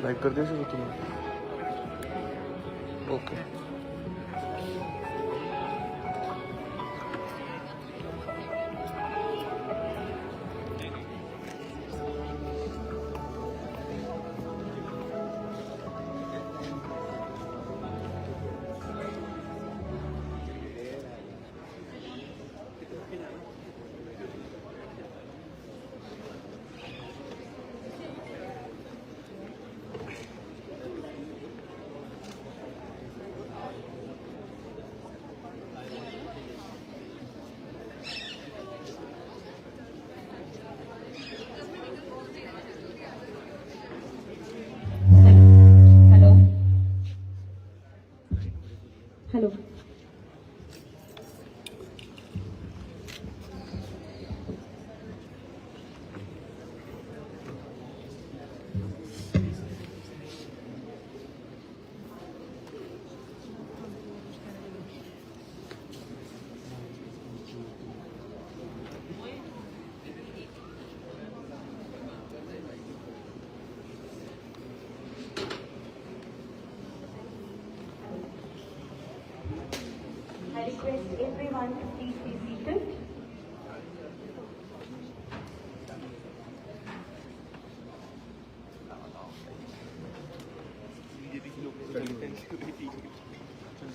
Like कर दिया sir तुमने? Okay. Hello. I request everyone to please be seated.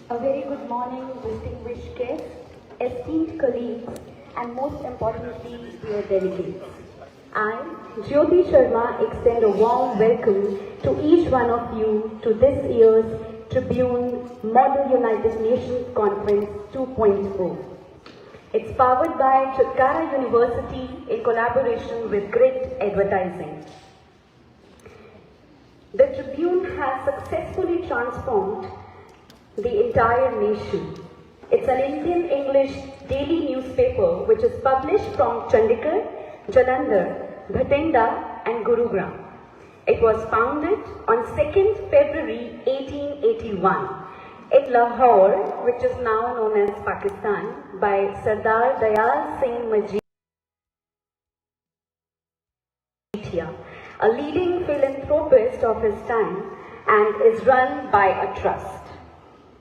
A very good morning, distinguished guests, esteemed colleagues, and most importantly, dear delegates. I, Jyoti Sharma, extend a warm welcome to each one of you to this year's Tribune Model United Nations Conference 2.0. It's powered by Chandigarh University in collaboration with Grit Advertising. The Tribune has successfully transformed the entire nation. It's an Indian English daily newspaper which is published from Chandigarh, Jalandhar, Bhatinda and Gurugram. It was founded on 2nd February 1881 in Lahore, which is now known as Pakistan, by Sardar Dyal Singh Majithia, a leading philanthropist of his time, and is run by a trust.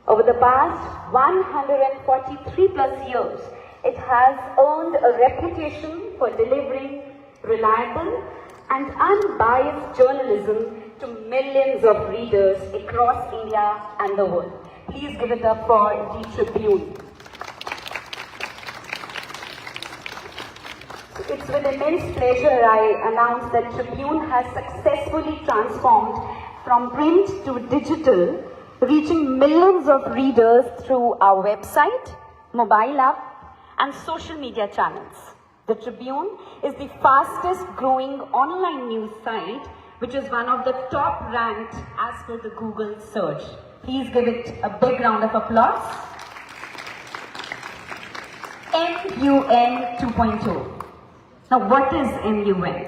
Over the past 143 plus years, it has earned a reputation for delivering reliable and unbiased journalism to millions of readers across India and the world. Please give it up for the Tribune. It's with immense pleasure I announce that Tribune has successfully transformed from print to digital, reaching millions of readers through our website, mobile app, and social media channels. The Tribune is the fastest growing online news site, which is one of the top ranked as per the Google search. Please give it a big round of applause. MUN 2.0. Now what is MUN?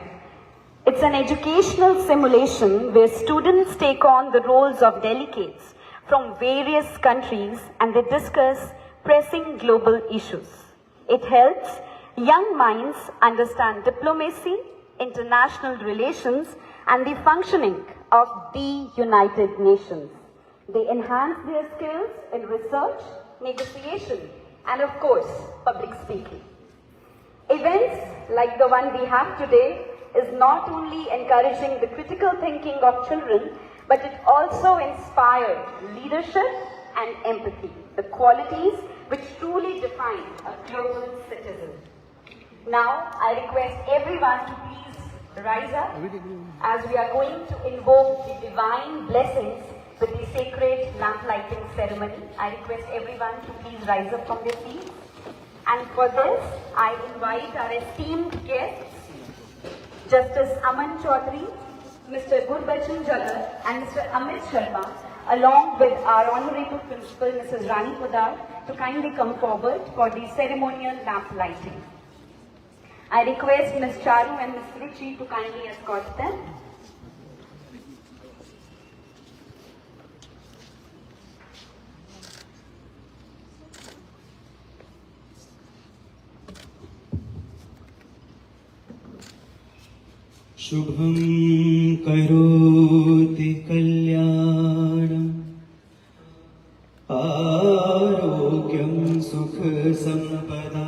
It's an educational simulation where students take on the roles of delegates from various countries and they discuss pressing global issues. It helps young minds understand diplomacy, international relations, and the functioning of the United Nations. They enhance their skills in research, negotiation, and of course, public speaking. Events like the one we have today is not only encouraging the critical thinking of children, but it also inspired leadership and empathy, the qualities which truly define a global citizen. Now, I request everyone to please rise up as we are going to invoke the divine blessings with the sacred lamp lighting ceremony. I request everyone to please rise up from their seats. And for this, I invite our esteemed guests, Justice Aman Chaudhary, Mr. Gurbachan Jagat, and Mr. Amit Sharma, along with our Honorable Principal, Mrs. Rani Podar, to kindly come forward for the ceremonial lamp lighting. I request Ms. Charu and Ms. Ruchi to kindly escort them. Shubham karoti आरोग्यं सुख संपदा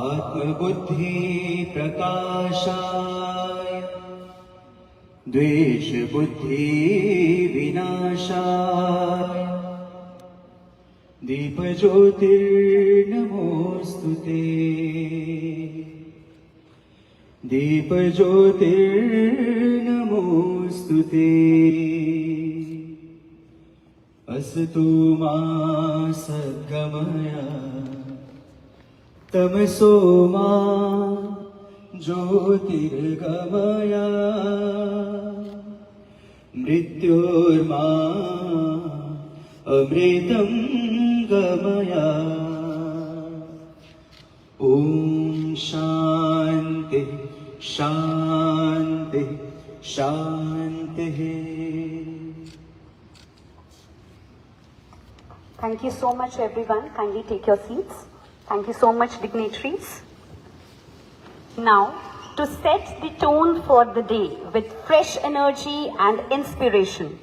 आत्मबुद्धि प्रकाशाय द्वेष बुद्धि विनाशाय दीप ज्योतिर्नमोस्तुते दीप ज्योतिर्नमोस्तुते असतो मा सद्गमय तमसो मा ज्योतिर्गमय मृत्योर्मा अमृतं गमय ॐ शान्ति शान्ति शान्तिः. Thank you so much, everyone. Kindly take your seats. Thank you so much, dignitaries. Now, to set the tone for the day with fresh energy and inspiration,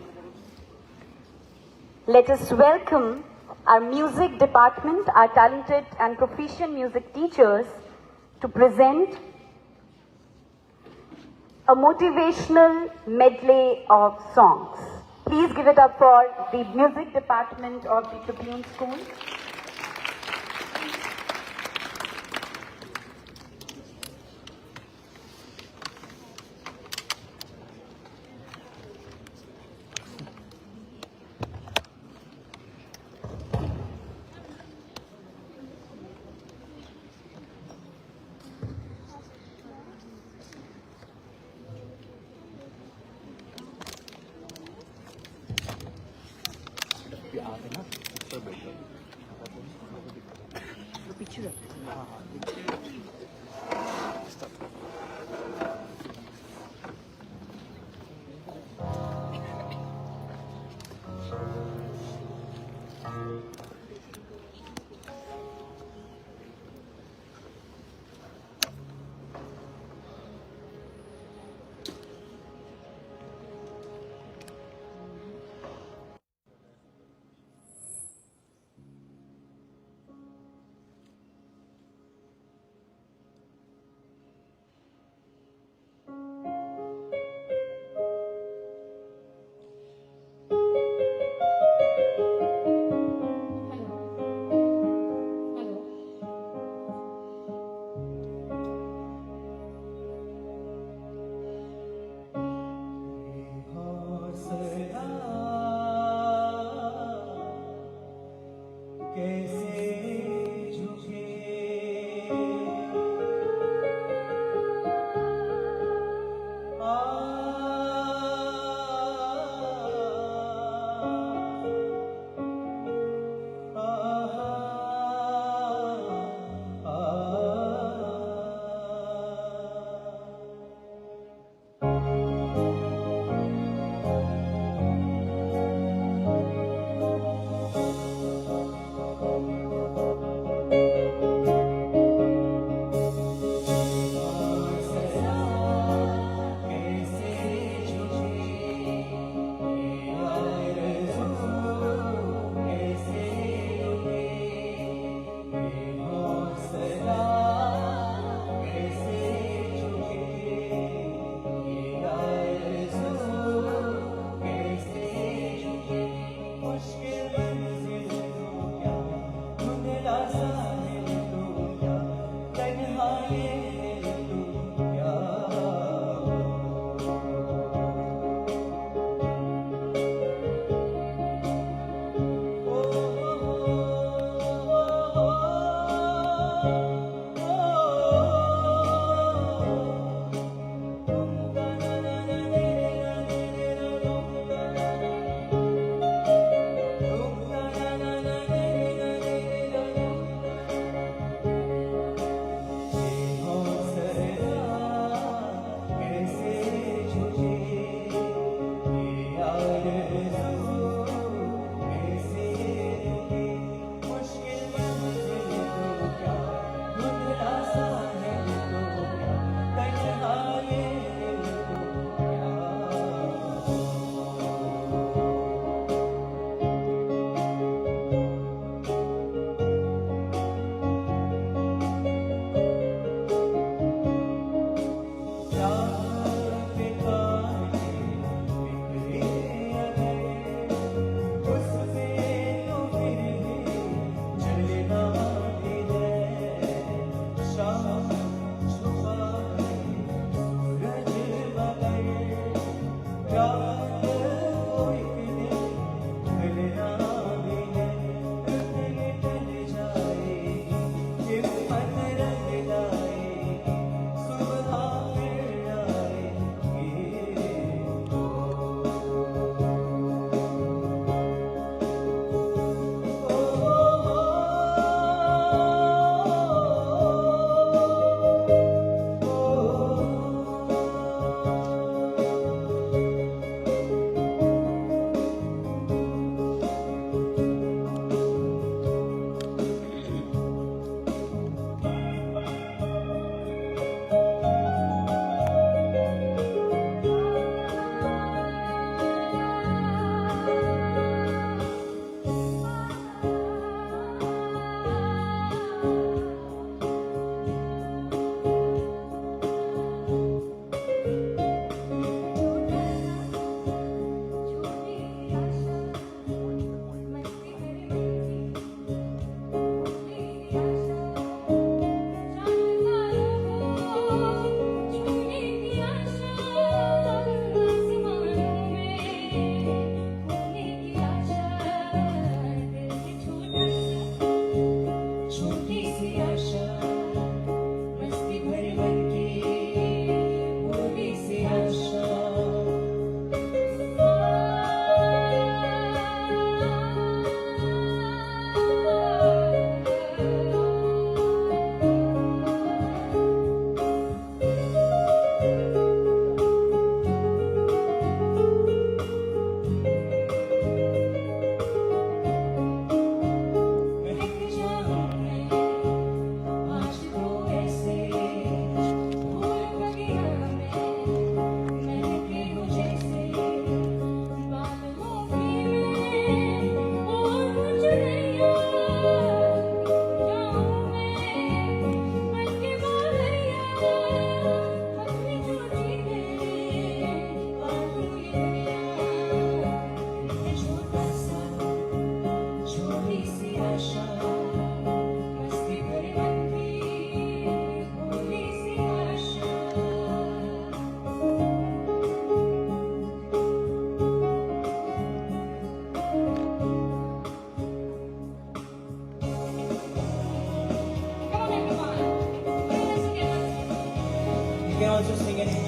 let us welcome our music department, our talented and proficient music teachers, to present a motivational medley of songs. Please give it up for the music department of the Tribune School.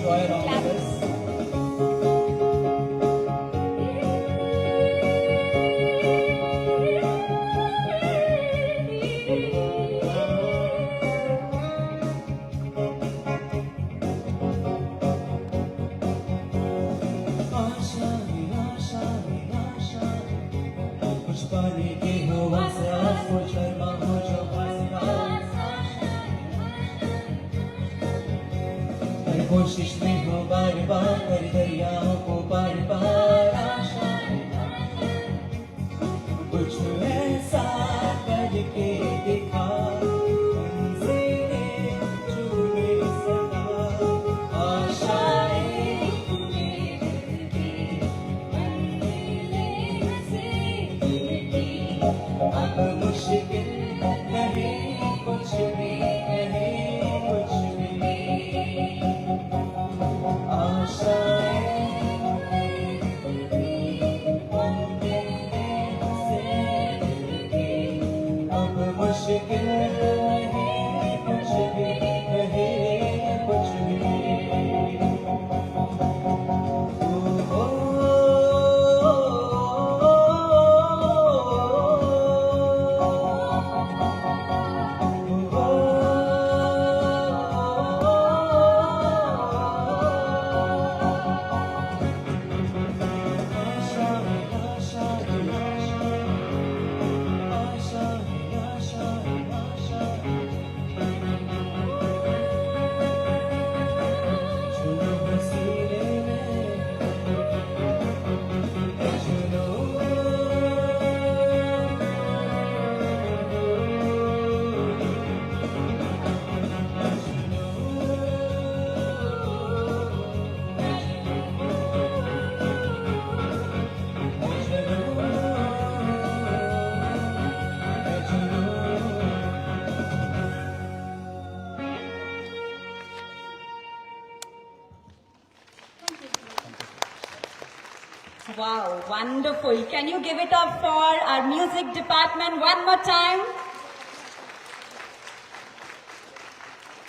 enjoy along with us. कुछ पाने के हो आसास वो शर्मा हो जो आसपास हर कोशिश में हो बार बार कर दरियाओं को बार बार आशा कुछ ऐसा करके दिखा मंजिलें छूने सका आशाएं अब मुश्किल नहीं कुछ भी नहीं कुछ भी आशाएं अब मुश्किल नहीं कुछ भी नहीं कुछ भी Wow, wonderful. Can you give it up for our music department one more time?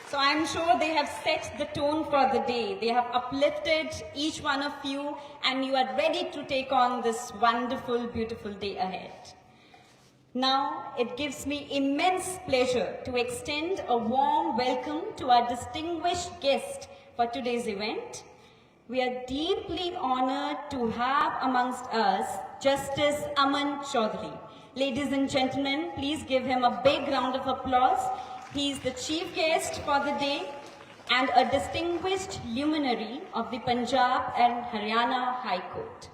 So I'm sure they have set the tone for the day. They have uplifted each one of you and you are ready to take on this wonderful, beautiful day ahead. Now, it gives me immense pleasure to extend a warm welcome to our distinguished guest for today's event. We are deeply honored to have amongst us Justice Aman Chaudhary. Ladies and gentlemen, please give him a big round of applause. He is the chief guest for the day and a distinguished luminary of the Punjab and Haryana High Court.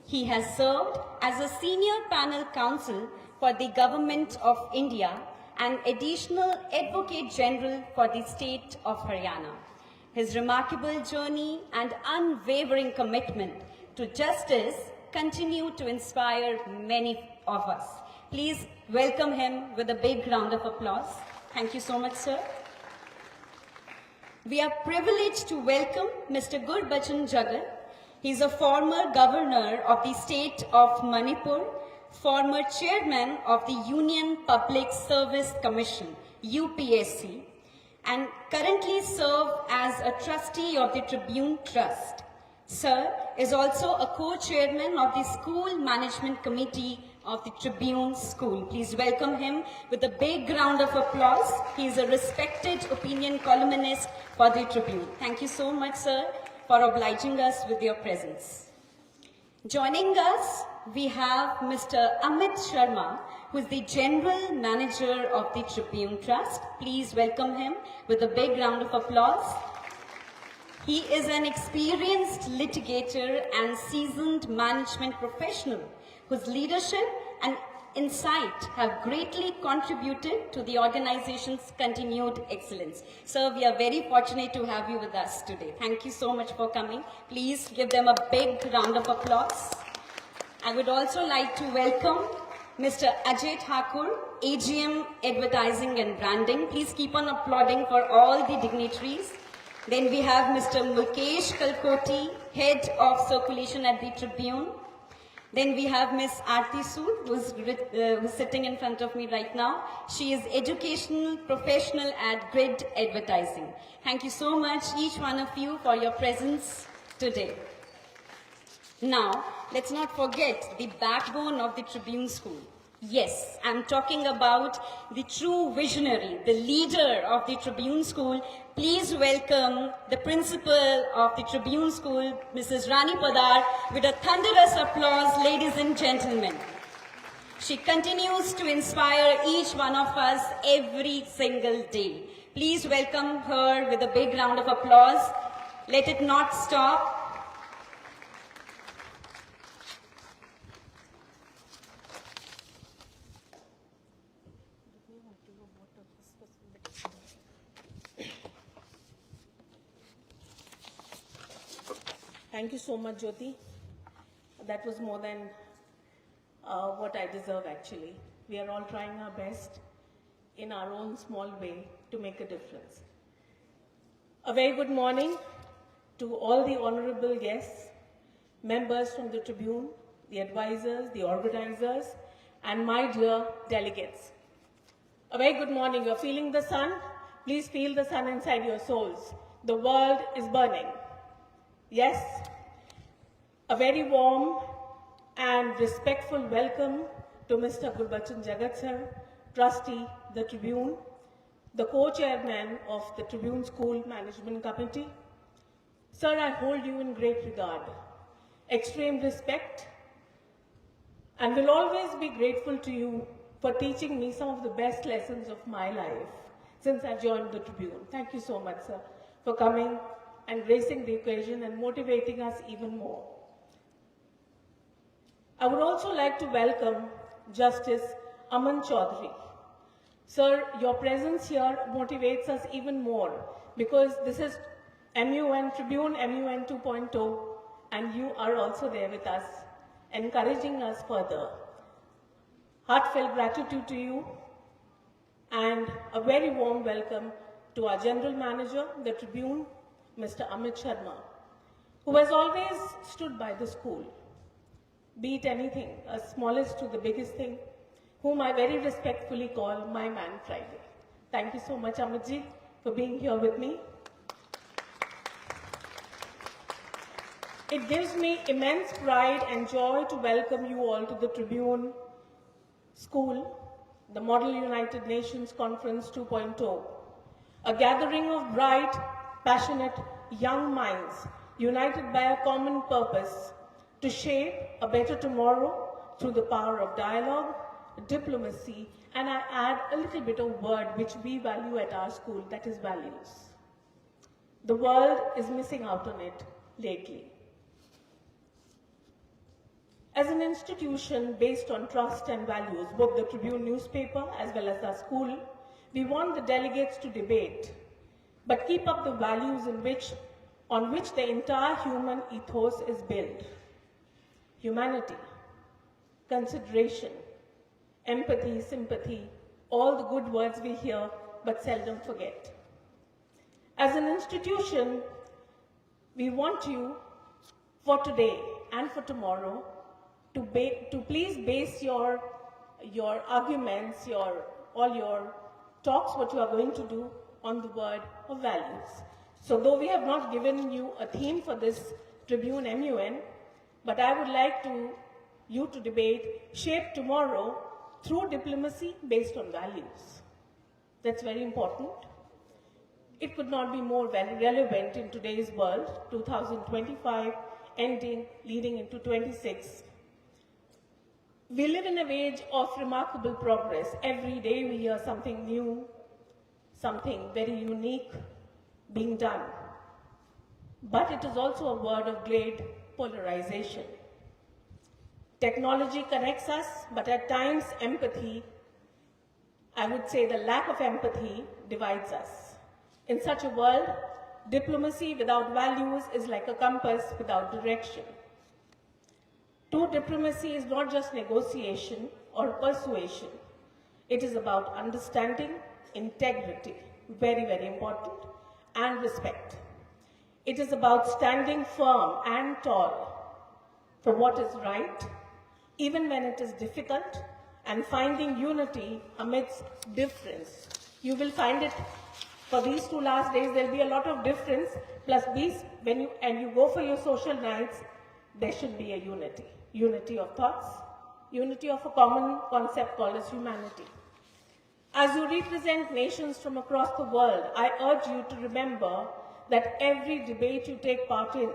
He has served as a senior panel counsel for the Government of India and additional Advocate General for the state of Haryana. His remarkable journey and unwavering commitment to justice continue to inspire many of us. Please welcome him with a big round of applause. Thank you so much, sir. We are privileged to welcome Mr. Gurbachan Jagat. He is a former governor of the state of Manipur, former chairman of the Union Public Service Commission, UPSC, and currently serve as a trustee of the Tribune Trust. Sir is also a co-chairman of the School Management Committee of the Tribune School. Please welcome him with a big round of applause. He is a respected opinion columnist for the Tribune. Thank you so much, sir, for obliging us with your presence. Joining us, we have Mr. Amit Sharma, who is the General Manager of the Tribune Trust. Please welcome him with a big round of applause. He is an experienced litigator and seasoned management professional whose leadership and insight have greatly contributed to the organization's continued excellence. Sir, we are very fortunate to have you with us today. Thank you so much for coming. Please give them a big round of applause. I would also like to welcome Mr. Ajay Thakur, AGM Advertising and Branding. Please keep on applauding for all the dignitaries. Then we have Mr. Mulkesh Kalkoti, Head of Circulation at the Tribune. Then we have Miss Aarti Sood, who's sitting in front of me right now. She is educational professional at Grid Advertising. Thank you so much, each one of you, for your presence today. Now, let's not forget the backbone of the Tribune School. Yes, I'm talking about the true visionary, the leader of the Tribune School. Please welcome the principal of the Tribune School, Mrs. Rani Padar, with a thunderous applause, ladies and gentlemen. She continues to inspire each one of us every single day. Please welcome her with a big round of applause. Let it not stop. Thank you so much, Jyoti. That was more than what I deserve, actually. We are all trying our best in our own small way to make a difference. A very good morning to all the honorable guests, members from the Tribune, the advisors, the organizers, and my dear delegates. A very good morning. You're feeling the sun? Please feel the sun inside your souls. The world is burning. Yes, a very warm and respectful welcome to Mr. Gurbachan Jagat sir, trustee, the Tribune, the co-chairman of the Tribune School Management Committee. Sir, I hold you in great regard, extreme respect, and will always be grateful to you for teaching me some of the best lessons of my life since I joined the Tribune. Thank you so much, sir, for coming and gracing the occasion and motivating us even more. I would also like to welcome Justice Aman Chaudhary. Sir, your presence here motivates us even more because this is MUN, Tribune MUN 2.0, and you are also there with us, encouraging us further. Heartfelt gratitude to you and a very warm welcome to our General Manager, the Tribune, Mr. Amit Sharma, who has always stood by the school, be it anything, as smallest to the biggest thing, whom I very respectfully call my man Friday. Thank you so much, Amitji, for being here with me. It gives me immense pride and joy to welcome you all to the Tribune School, the Model United Nations Conference 2.0, a gathering of bright, passionate young minds united by a common purpose to shape a better tomorrow through the power of dialogue, diplomacy, and I add a little bit of word which we value at our school, that is values. The world is missing out on it lately. As an institution based on trust and values, both the Tribune newspaper as well as our school, we want the delegates to debate, but keep up the values on which the entire human ethos is built. Humanity, consideration, empathy, sympathy, all the good words we hear but seldom forget. As an institution, we want you for today and for tomorrow to please base your arguments, all your talks, what you are going to do on the word of values. So though we have not given you a theme for this Tribune MUN, but I would like you to debate shape tomorrow through diplomacy based on values. That's very important. It could not be more relevant in today's world, 2025, leading into 26. We live in an age of remarkable progress. Every day we hear something new, something very unique being done. But it is also a word of great polarization. Technology connects us, but at times empathy, I would say the lack of empathy, divides us. In such a world, diplomacy without values is like a compass without direction. True diplomacy is not just negotiation or persuasion. It is about understanding, integrity, very, very important, and respect. It is about standing firm and tall for what is right, even when it is difficult, and finding unity amidst difference. You will find it for these 2 last days, there'll be a lot of difference, plus these, when you go for your social nights, there should be a unity. Unity of thoughts, unity of a common concept called as humanity. As you represent nations from across the world, I urge you to remember that every debate you take part in,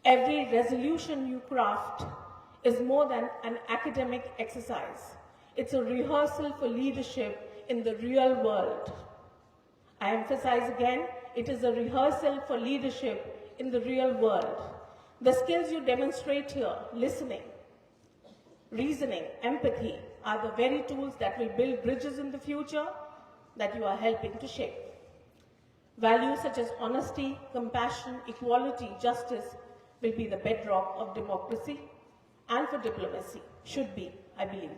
every resolution you craft, is more than an academic exercise. It's a rehearsal for leadership in the real world. I emphasize again, it is a rehearsal for leadership in the real world. The skills you demonstrate here, listening, reasoning, empathy, are the very tools that will build bridges in the future that you are helping to shape. Values such as honesty, compassion, equality, justice will be the bedrock of democracy and for diplomacy, should be, I believe.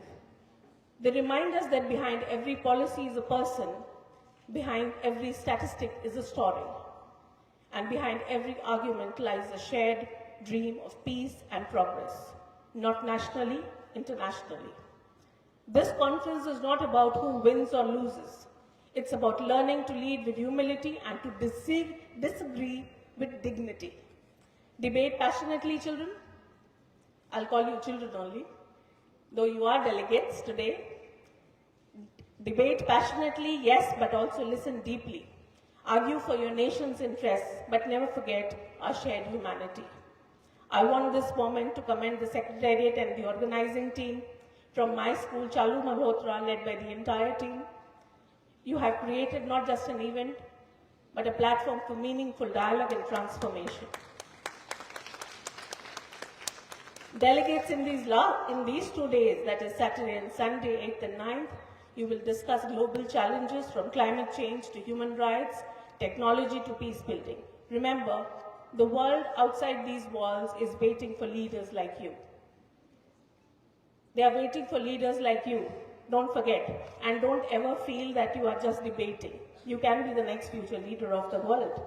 They remind us that behind every policy is a person, behind every statistic is a story, and behind every argument lies a shared dream of peace and progress, not nationally, internationally. This conference is not about who wins or loses. It's about learning to lead with humility and to disagree with dignity. Debate passionately, children. I'll call you children only, though you are delegates today. Debate passionately, yes, but also listen deeply. Argue for your nation's interests, but never forget our shared humanity. I want this moment to commend the Secretariat and the organizing team from my school, Chalu Malhotra, led by the entire team. You have created not just an event, but a platform for meaningful dialogue and transformation. Delegates in these 2 days, that is Saturday and Sunday, 8th and 9th, you will discuss global challenges from climate change to human rights, technology to peace building. Remember, the world outside these walls is waiting for leaders like you. They are waiting for leaders like you. Don't forget, and don't ever feel that you are just debating. You can be the next future leader of the world.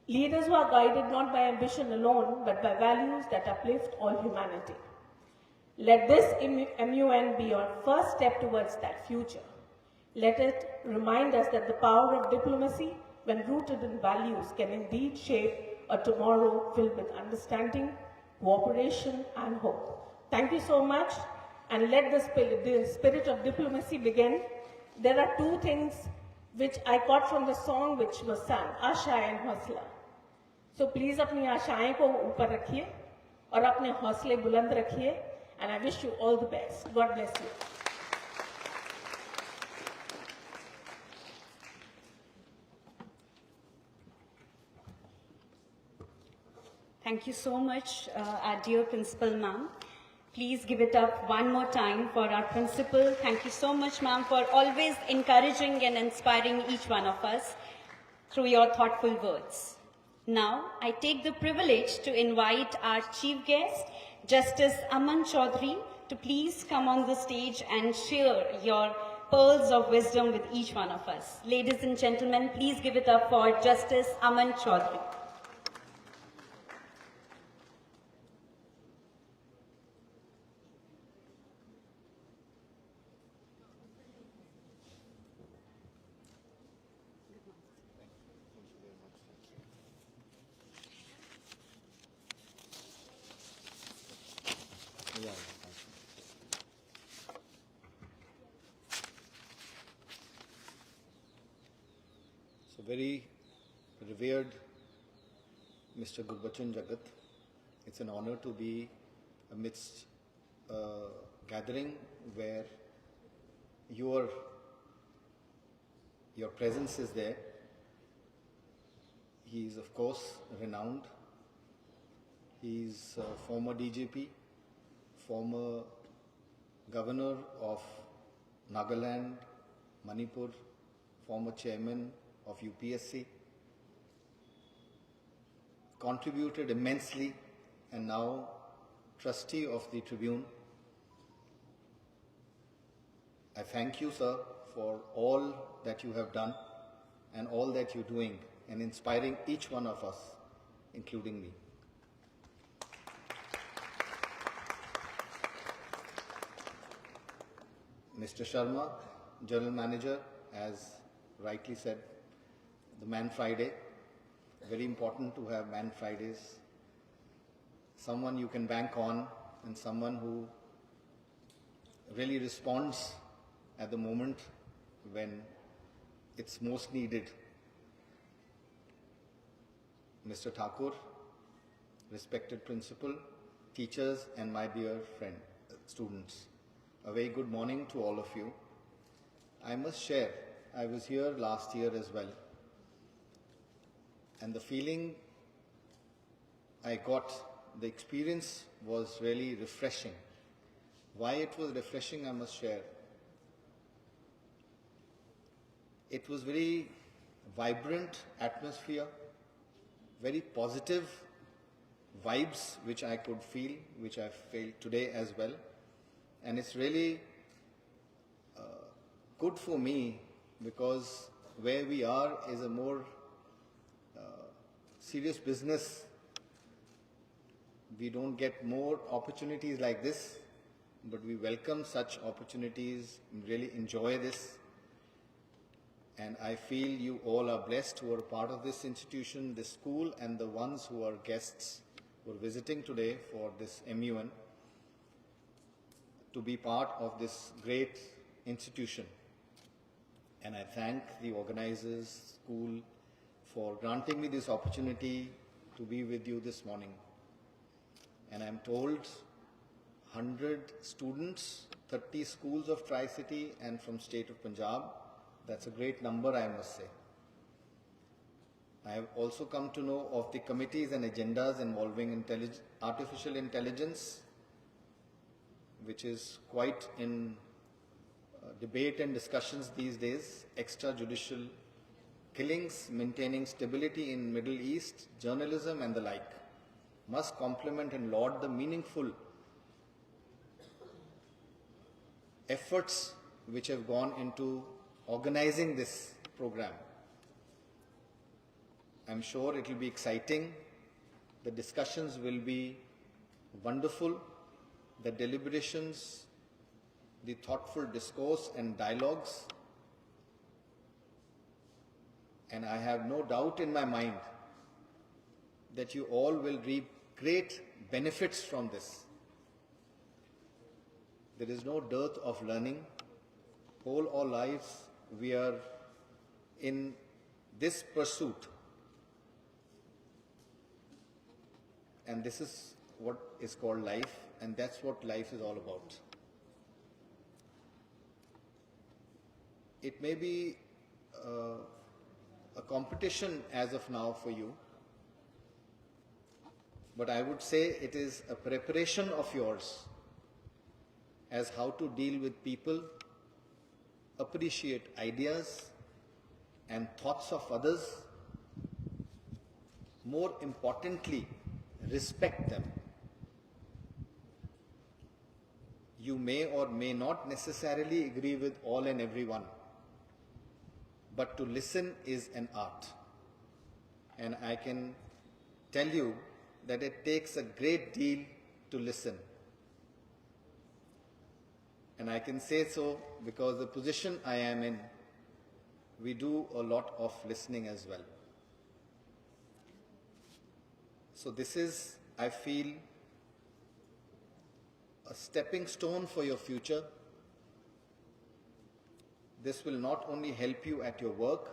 Leaders who are guided not by ambition alone, but by values that uplift all humanity. Let this MUN be your first step towards that future. Let it remind us that the power of diplomacy, when rooted in values, can indeed shape a tomorrow filled with understanding, cooperation, and hope. Thank you so much, and let the spirit of diplomacy begin. There are 2 things which I got from the song which was sung, Asha and Hausla. So please अपनी आशाएं को ऊपर रखिए और अपने हौसले बुलंद रखिए, and I wish you all the best. God bless you. Thank you so much, our dear Principal Ma'am. Please give it up one more time for our Principal. Thank you so much, Ma'am, for always encouraging and inspiring each one of us through your thoughtful words. Now, I take the privilege to invite our Chief Guest, Justice Aman Chaudhary, to please come on the stage and share your pearls of wisdom with each one of us. Ladies and gentlemen, please give it up for Justice Aman Chaudhary. So very revered Mr. Gurbachan Jagat, it's an honor to be amidst a gathering where your presence is there. He is of course renowned. He is a former DGP, former governor of Nagaland, Manipur, former chairman of UPSC, contributed immensely, and now trustee of the Tribune. I thank you, sir, for all that you have done and all that you're doing and inspiring each one of us, including me. Mr. Sharma, General Manager, as rightly said, the Man Friday. Very important to have Man Fridays. Someone you can bank on and someone who really responds at the moment when it's most needed. Mr. Thakur, respected principal, teachers, and my dear friend, students, a very good morning to all of you. I must share, I was here last year as well, and the feeling I got, the experience was really refreshing. Why it was refreshing, I must share. It was very vibrant atmosphere, very positive vibes which I could feel, which I feel today as well. And it's really good for me because where we are is a more serious business. We don't get more opportunities like this, but we welcome such opportunities, really enjoy this. And I feel you all are blessed who are part of this institution, this school, and the ones who are guests who are visiting today for this MUN to be part of this great institution. And I thank the organizers, school, for granting me this opportunity to be with you this morning. And I'm told 100 students, 30 schools of Tri-City and from state of Punjab. That's a great number, I must say. I have also come to know of the committees and agendas involving artificial intelligence, which is quite in debate and discussions these days, extrajudicial killings, maintaining stability in Middle East, journalism and the like, must complement and laud the meaningful efforts which have gone into organizing this program. I'm sure it will be exciting. The discussions will be wonderful. The deliberations, the thoughtful discourse and dialogues. And I have no doubt in my mind that you all will reap great benefits from this. There is no dearth of learning. Whole our lives we are in this pursuit. And this is what is called life, and that's what life is all about. It may be a competition as of now for you, but I would say it is a preparation of yours as how to deal with people, appreciate ideas and thoughts of others, more importantly, respect them. You may or may not necessarily agree with all and everyone, but to listen is an art. And I can tell you that it takes a great deal to listen. And I can say so because the position I am in, we do a lot of listening as well. So this is, I feel, a stepping stone for your future. This will not only help you at your work,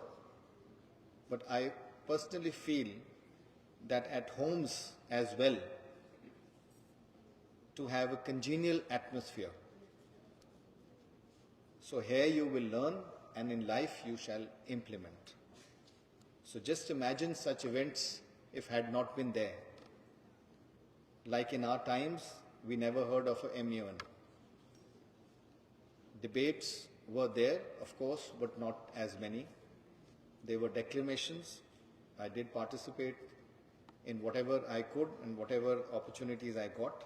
but I personally feel that at homes as well, to have a congenial atmosphere. So here you will learn, and in life you shall implement. So just imagine such events if had not been there. Like in our times, we never heard of a MUN. Debates were there, of course, but not as many. There were declamations. I did participate in whatever I could and whatever opportunities I got,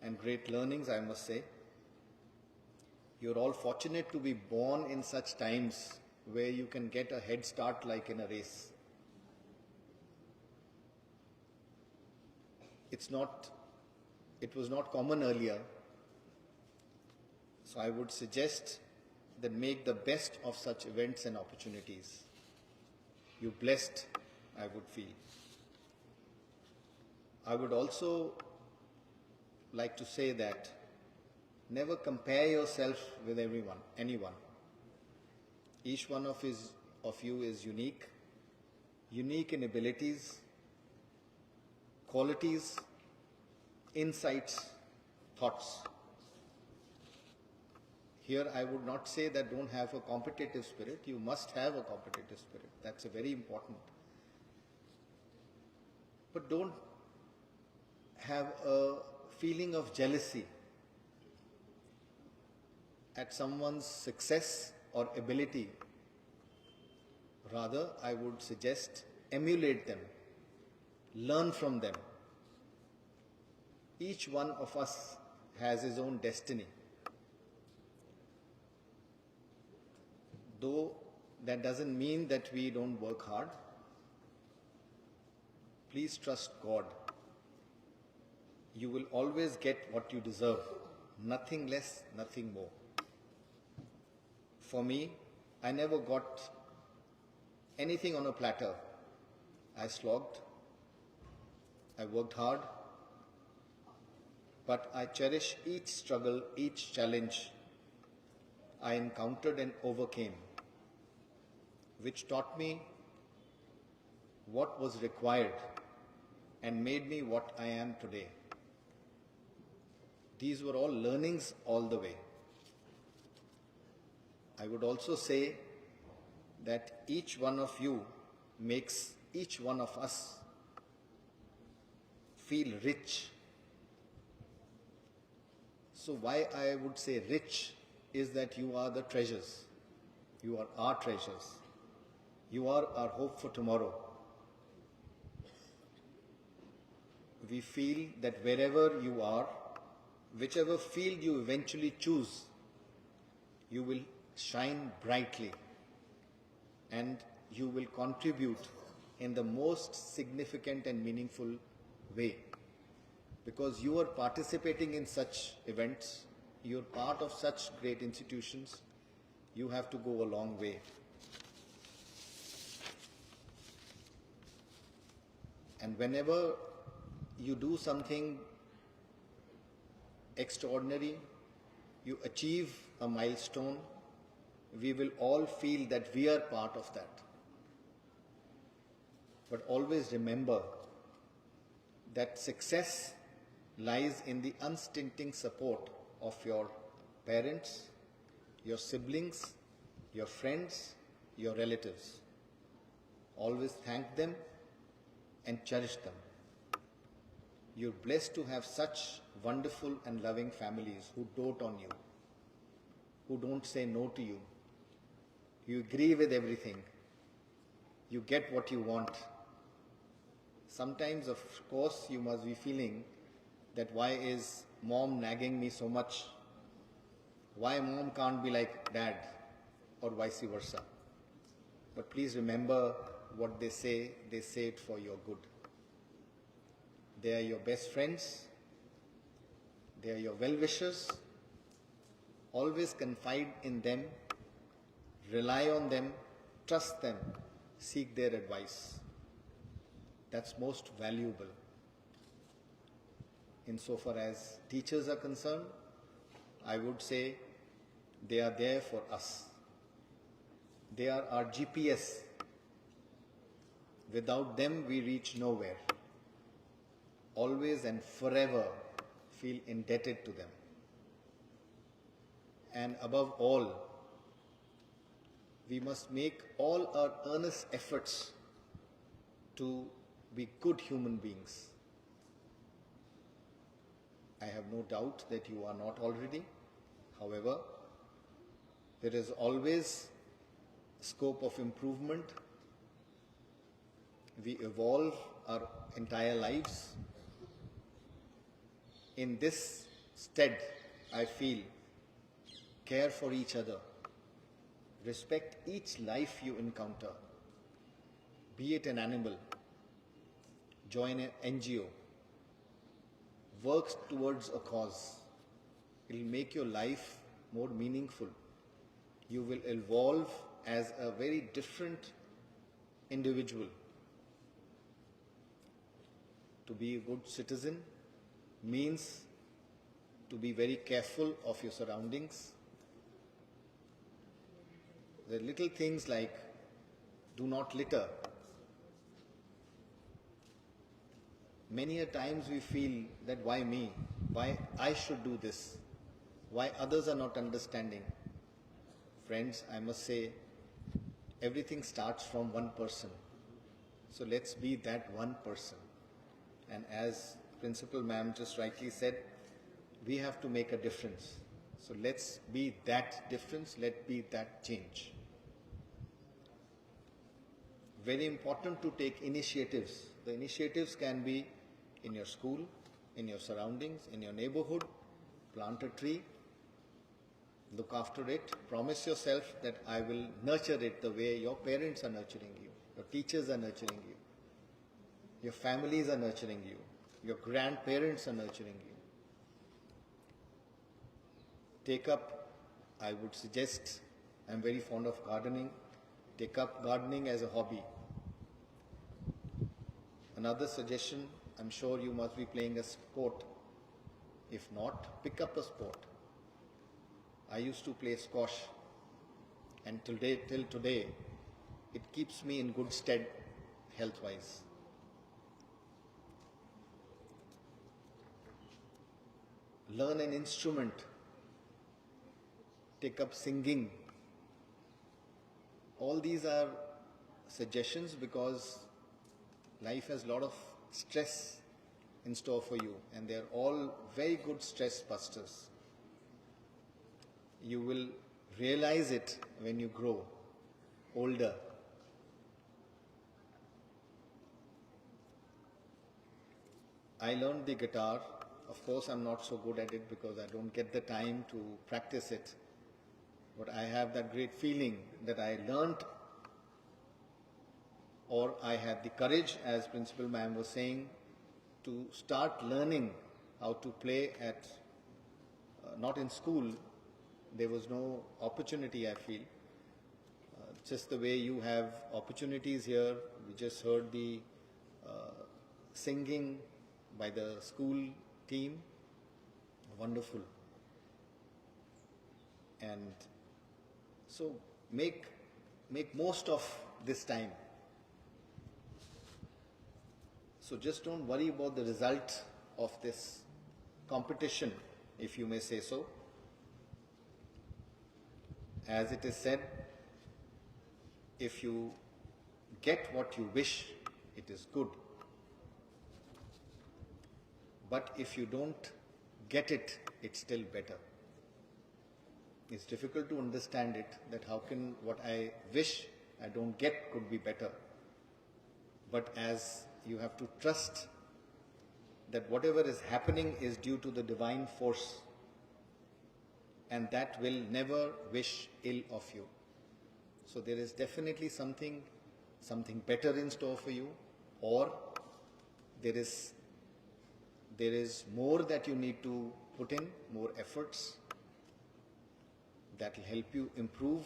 and great learnings, I must say. You're all fortunate to be born in such times where you can get a head start like in a race. It was not common earlier. So I would suggest that make the best of such events and opportunities. You blessed, I would feel. I would also like to say that never compare yourself with anyone. Each one of you is unique in abilities, qualities, insights, thoughts. Here I would not say that don't have a competitive spirit. You must have a competitive spirit. That's a very important. But don't have a feeling of jealousy at someone's success or ability. Rather, I would suggest emulate them, learn from them. Each one of us has his own destiny. Though that doesn't mean that we don't work hard. Please trust God. You will always get what you deserve. Nothing less, nothing more. For me, I never got anything on a platter. I slogged. I worked hard. But I cherish each struggle, each challenge I encountered and overcame, which taught me what was required and made me what I am today. These were all learnings all the way. I would also say that each one of you makes each one of us feel rich. So why I would say rich is that you are the treasures. You are our treasures. You are our hope for tomorrow. We feel that wherever you are, whichever field you eventually choose, you will shine brightly and you will contribute in the most significant and meaningful way. Because you are participating in such events, you are part of such great institutions, you have to go a long way. And whenever you do something extraordinary, you achieve a milestone, we will all feel that we are part of that. But always remember that success lies in the unstinting support of your parents, your siblings, your friends, your relatives. Always thank them and cherish them. You're blessed to have such wonderful and loving families who dote on you, who don't say no to you. You agree with everything. You get what you want. Sometimes, of course, you must be feeling that why is mom nagging me so much? Why mom can't be like dad, or vice versa? But please remember what they say it for your good. They are your best friends. They are your well-wishers. Always confide in them, rely on them, trust them, seek their advice. That's most valuable. Insofar as teachers are concerned, I would say they are there for us. They are our GPS. Without them, we reach nowhere. Always and forever feel indebted to them. And above all, we must make all our earnest efforts to be good human beings. I have no doubt that you are not already. However, there is always scope of improvement. We evolve our entire lives. In this stead, I feel, care for each other. Respect each life you encounter. Be it an animal. Join an NGO. Work towards a cause. It will make your life more meaningful. You will evolve as a very different individual. To be a good citizen means to be very careful of your surroundings. The little things like do not litter. Many a times we feel that why me? Why I should do this? Why others are not understanding? Friends, I must say, everything starts from one person. So let's be that one person. And as Principal Ma'am just rightly said, we have to make a difference. So let's be that difference, let's be that change. Very important to take initiatives. The initiatives can be in your school, in your surroundings, in your neighborhood. Plant a tree, look after it, promise yourself that I will nurture it the way your parents are nurturing you, your teachers are nurturing you, your families are nurturing you, your grandparents are nurturing you. Take up, I would suggest, I'm very fond of gardening, take up gardening as a hobby. Another suggestion, I'm sure you must be playing a sport. If not, pick up a sport. I used to play squash, and till today, it keeps me in good stead health-wise. Learn an instrument. Take up singing. All these are suggestions because life has a lot of stress in store for you, and they're all very good stress busters. You will realize it when you grow older. I learned the guitar. Of course, I'm not so good at it because I don't get the time to practice it. But I have that great feeling that I learned, or I had the courage, as Principal Ma'am was saying, to start learning how to play at, not in school. There was no opportunity, I feel. Just the way you have opportunities here, we just heard the singing by the school team, wonderful. And so make most of this time. So just don't worry about the result of this competition, if you may say so. As it is said, if you get what you wish, it is good. But if you don't get it, it's still better. It's difficult to understand it, that how can what I wish I don't get could be better. But as you have to trust that whatever is happening is due to the divine force, and that will never wish ill of you. So there is definitely something better in store for you, or there is more that you need to put in, more efforts that will help you improve,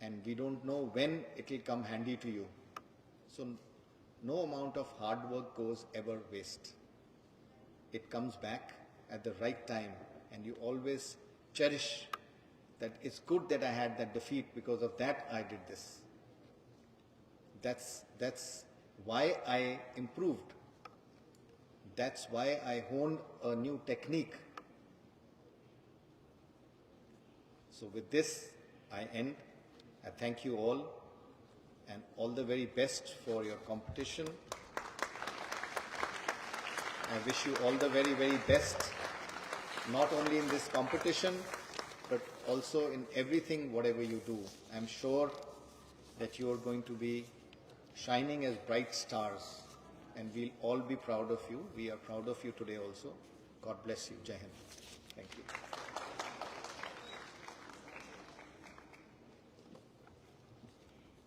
and we don't know when it will come handy to you. So no amount of hard work goes ever waste. It comes back at the right time, and you always cherish that it's good that I had that defeat, because of that I did this. That's why I improved. That's why I honed a new technique. So with this, I end. I thank you all, and all the very best for your competition. I wish you all the very, very best, not only in this competition, but also in everything, whatever you do. I'm sure that you are going to be shining as bright stars, and we'll all be proud of you. We are proud of you today also. God bless you. Jai Hind. Thank you.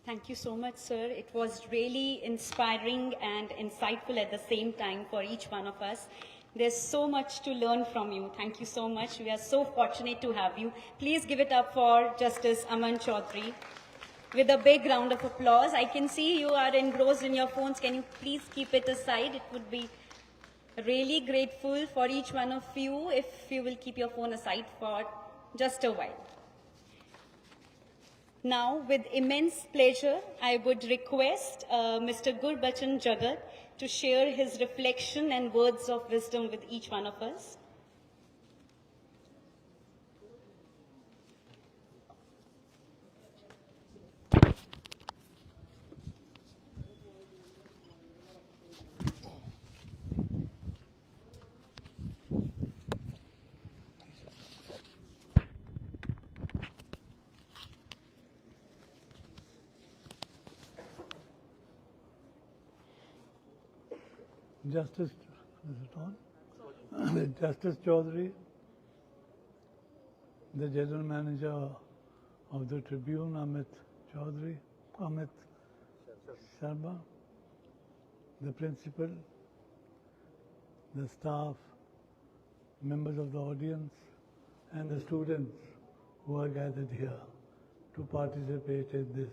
Thank you so much, sir. It was really inspiring and insightful at the same time for each one of us. There's so much to learn from you. Thank you so much. We are so fortunate to have you. Please give it up for Justice Aman Chaudhary with a big round of applause. I can see you are engrossed in your phones. Can you please keep it aside? It would be really grateful for each one of you if you will keep your phone aside for just a while. Now, with immense pleasure, I would request Mr. Gurbachan Jagat to share his reflection and words of wisdom with each one of us. Justice, is it on? Justice Chaudhary, the General Manager of the Tribune, Amit Sharma, the Principal, the staff, members of the audience, and the students who are gathered here to participate in this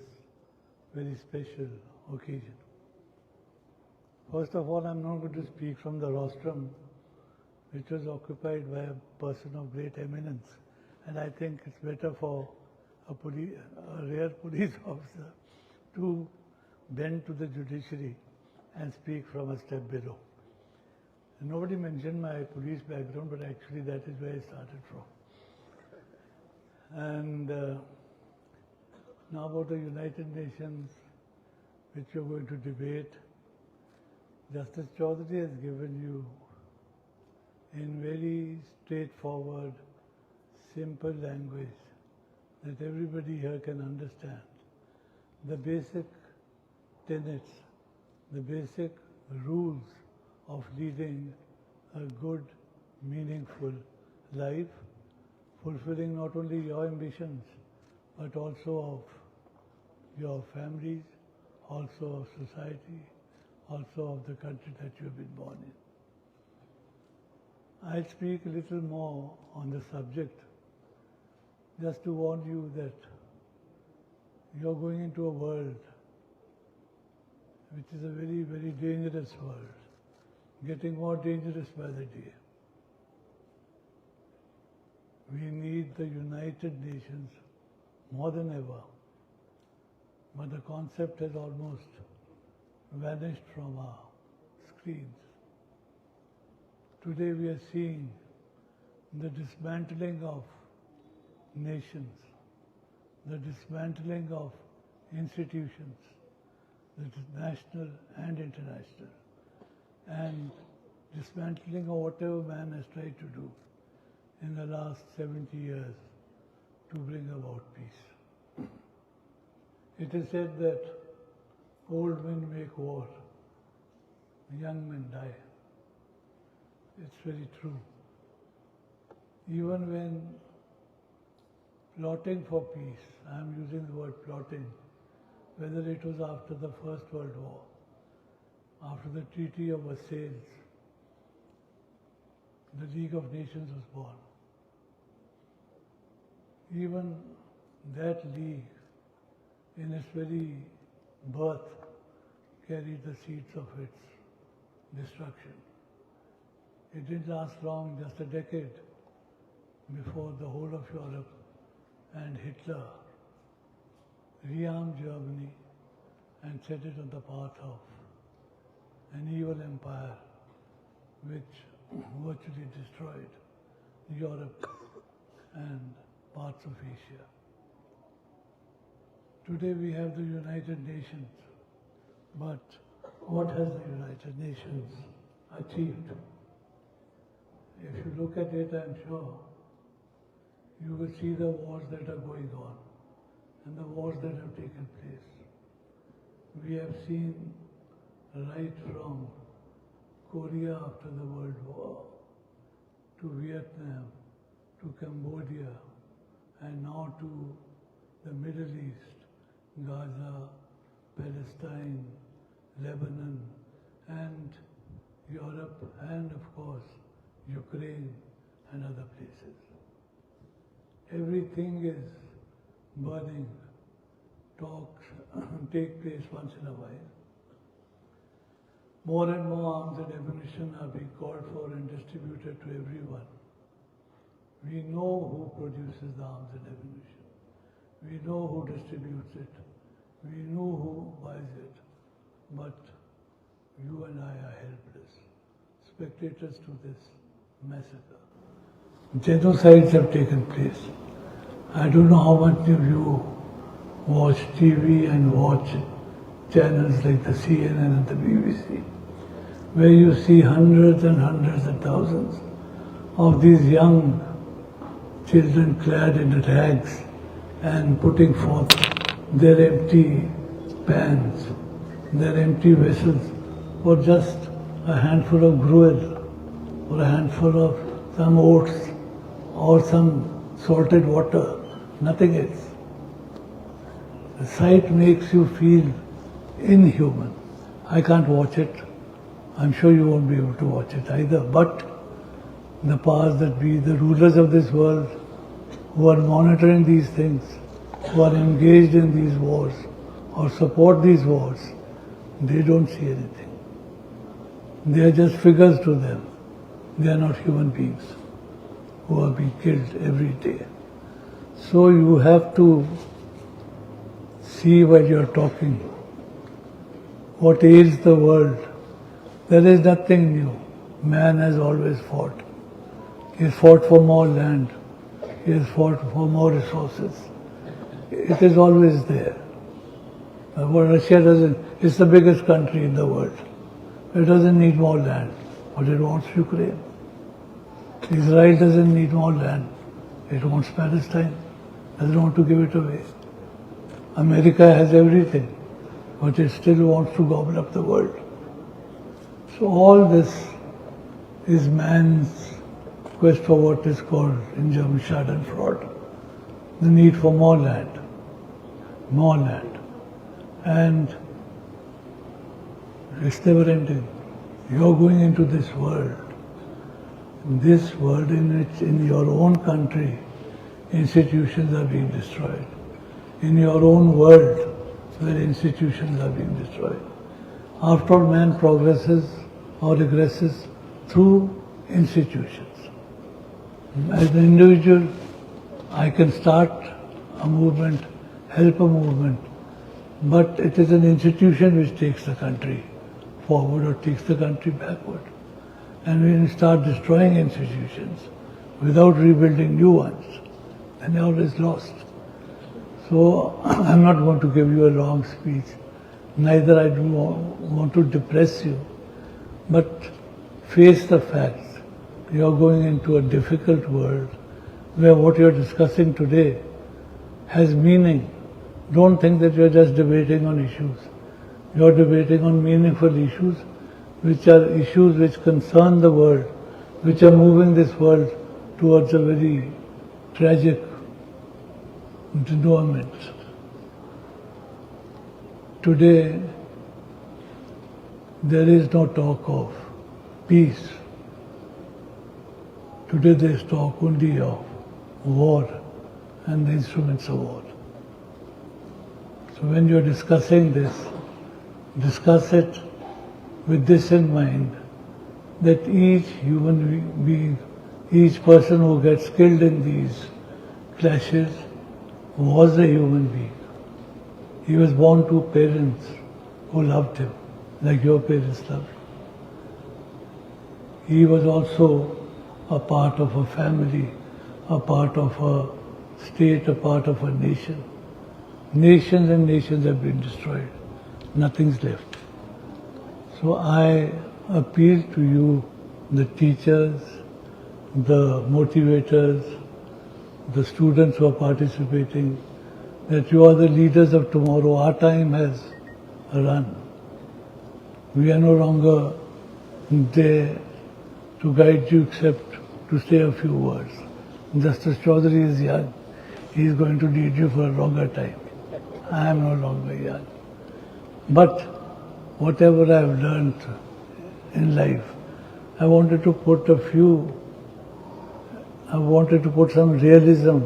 very special occasion. First of all, I'm not going to speak from the rostrum, which was occupied by a person of great eminence. And I think it's better for a rare police officer to bend to the judiciary and speak from a step below. And nobody mentioned my police background, but actually that is where I started from. And now about the United Nations, which you're going to debate. Justice Chaudhary has given you, in very straightforward, simple language that everybody here can understand, the basic tenets, the basic rules of leading a good, meaningful life, fulfilling not only your ambitions, but also of your families, also of society, also of the country that you have been born in. I'll speak a little more on the subject, just to warn you that you're going into a world which is a very, very dangerous world, getting more dangerous by the day. We need the United Nations more than ever, but the concept has almost vanished from our screens. Today we are seeing the dismantling of nations, the dismantling of institutions, the national and international, and dismantling of whatever man has tried to do in the last 70 years to bring about peace. It is said that old men make war, young men die. It's very true. Even when plotting for peace, I am using the word plotting, whether it was after the First World War, after the Treaty of Versailles, the League of Nations was born. Even that league, in its very birth, carried the seeds of its destruction. It didn't last long, just a decade, before the whole of Europe and Hitler rearmed Germany and set it on the path of an evil empire which virtually destroyed Europe and parts of Asia. Today we have the United Nations, but what has the United Nations achieved? If you look at it, I'm sure you will see the wars that are going on and the wars that have taken place. We have seen right from Korea after the World War, to Vietnam, to Cambodia, and now to the Middle East, Gaza, Palestine, Lebanon, and Europe, and of course Ukraine and other places. Everything is burning. Talks take place once in a while. More and more arms and ammunition are being called for and distributed to everyone. We know who produces the arms and ammunition. We know who distributes it. We know who buys it. But you and I are helpless, spectators to this massacre. Genocides have taken place. I don't know how much of you watch TV and watch channels like the CNN and the BBC, where you see hundreds and hundreds and thousands of these young children clad in rags and putting forth their empty pans, their empty vessels for just a handful of gruel or a handful of some oats or some salted water, nothing else. The sight makes you feel inhuman. I can't watch it. I'm sure you won't be able to watch it either. But the powers that be, the rulers of this world, who are monitoring these things, who are engaged in these wars or support these wars, they don't see anything. They are just figures to them. They are not human beings who are being killed every day. So you have to see while you are talking what ails the world. There is nothing new. Man has always fought. He has fought for more land. He has fought for more resources. It is always there. Russia doesn't, it's the biggest country in the world. It doesn't need more land, but it wants Ukraine. Israel doesn't need more land. It wants Palestine. Doesn't want to give it away. America has everything, but it still wants to gobble up the world. So all this is man's quest for what is called in German Schadenfreude, the need for more land. And it's never ending. You're going into this world in which in your own country institutions are being destroyed. In your own world where institutions are being destroyed. After all, man progresses or regresses through institutions. As an individual, I can start a movement, help a movement, but it is an institution which takes the country forward or takes the country backward. And when you start destroying institutions without rebuilding new ones, then you're always lost. So I'm not going to give you a long speech, neither I do want to depress you, but face the facts. You're going into a difficult world where what you're discussing today has meaning. Don't think that you're just debating on issues. You're debating on meaningful issues, which are issues which concern the world, which are moving this world towards a very tragic denouement. Today, there is no talk of peace. Today there is talk only of war and the instruments of war. So when you're discussing this, discuss it with this in mind, that each human being, each person who gets killed in these clashes was a human being. He was born to parents who loved him, like your parents loved him. He was also a part of a family, a part of a state, a part of a nation. Nations and nations have been destroyed. Nothing's left. So I appeal to you, the teachers, the motivators, the students who are participating, that you are the leaders of tomorrow. Our time has run. We are no longer there to guide you except to say a few words. Justice Chaudhary is young. He is going to lead you for a longer time. I am no longer young. But whatever I have learned in life, I wanted to put some realism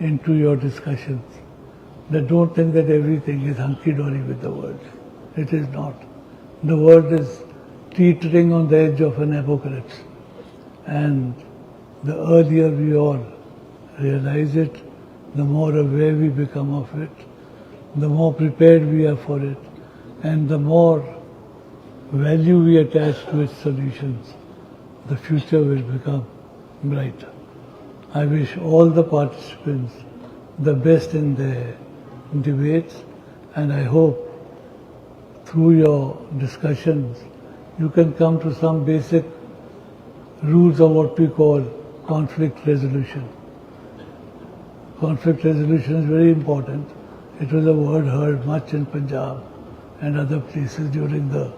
into your discussions. That don't think that everything is hunky-dory with the world. It is not. The world is teetering on the edge of an apocalypse. And the earlier we all realize it, the more aware we become of it, the more prepared we are for it, and the more value we attach to its solutions, the future will become brighter. I wish all the participants the best in their debates, and I hope through your discussions you can come to some basic rules of what we call conflict resolution. Conflict resolution is very important. It was a word heard much in Punjab and other places during the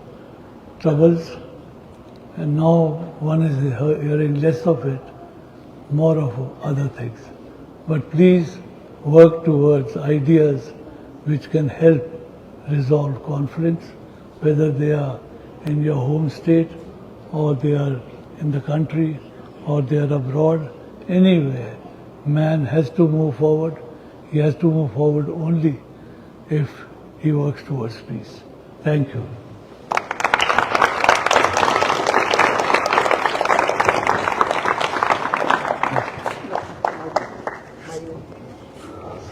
troubles, and now one is hearing less of it, more of other things. But please work towards ideas which can help resolve conflicts, whether they are in your home state or they are in the country or they are abroad, anywhere. Man has to move forward. He has to move forward only if he works towards peace. Thank you.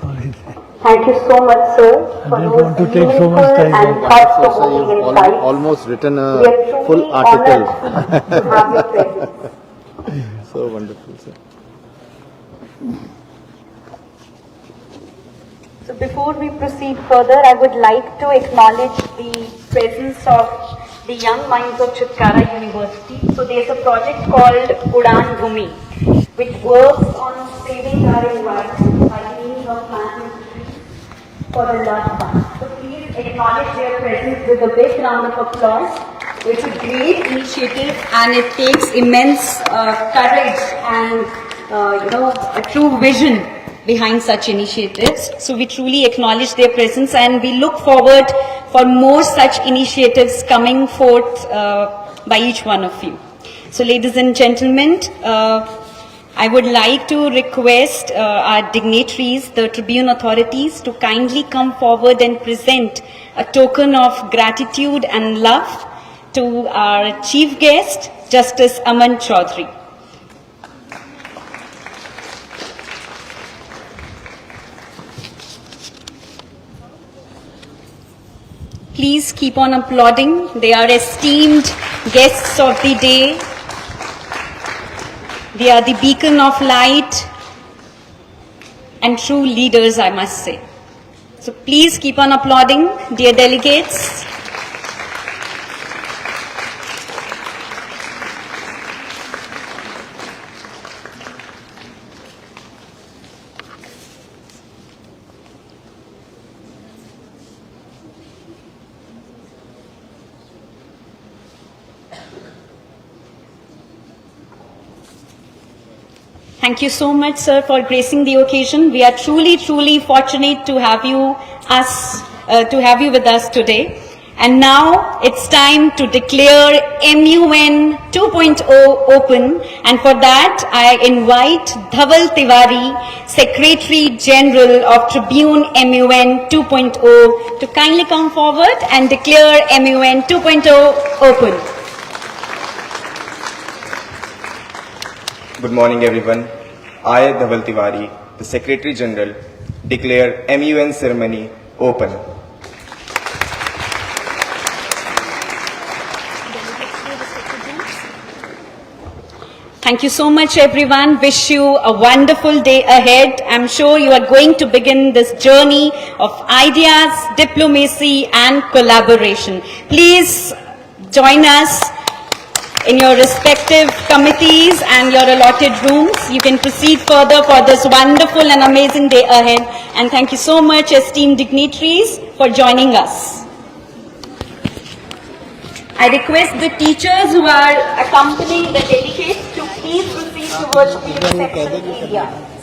Sorry. Thank you so much, sir, I for didn't those want to take so much meaningful time. and So, thought-provoking you've insights. almost written a We are truly full article. honored to have your presence. So wonderful, sir. So before we proceed further, I would like to acknowledge the presence of the young minds of Chitkara University. So there's a project called Udan Bhumi, which works on saving our environment by means of planting trees for the Lord Fund. So please acknowledge their presence with a big round of applause. It's a great initiative and it takes immense courage and a true vision behind such initiatives. So we truly acknowledge their presence and we look forward for more such initiatives coming forth by each one of you. So ladies and gentlemen, I would like to request our dignitaries, the Tribune authorities, to kindly come forward and present a token of gratitude and love to our chief guest, Justice Aman Chaudhary. Please keep on applauding. They are esteemed guests of the day. They are the beacon of light and true leaders, I must say. So please keep on applauding, dear delegates. Thank you so much, sir, for gracing the occasion. We are truly, truly fortunate to have you with us today. And now it's time to declare MUN 2.0 open. And for that, I invite Dhawal Tiwari, Secretary General of Tribune MUN 2.0, to kindly come forward and declare MUN 2.0 open. Good morning, everyone. I, Dhawal Tiwari, the Secretary General, declare MUN ceremony open. Thank you so much, everyone. Wish you a wonderful day ahead. I'm sure you are going to begin this journey of ideas, diplomacy, and collaboration. Please join us in your respective committees and your allotted rooms. You can proceed further for this wonderful and amazing day ahead. And thank you so much, esteemed dignitaries, for joining us. I request the teachers who are accompanying the delegates to please proceed towards the reception area.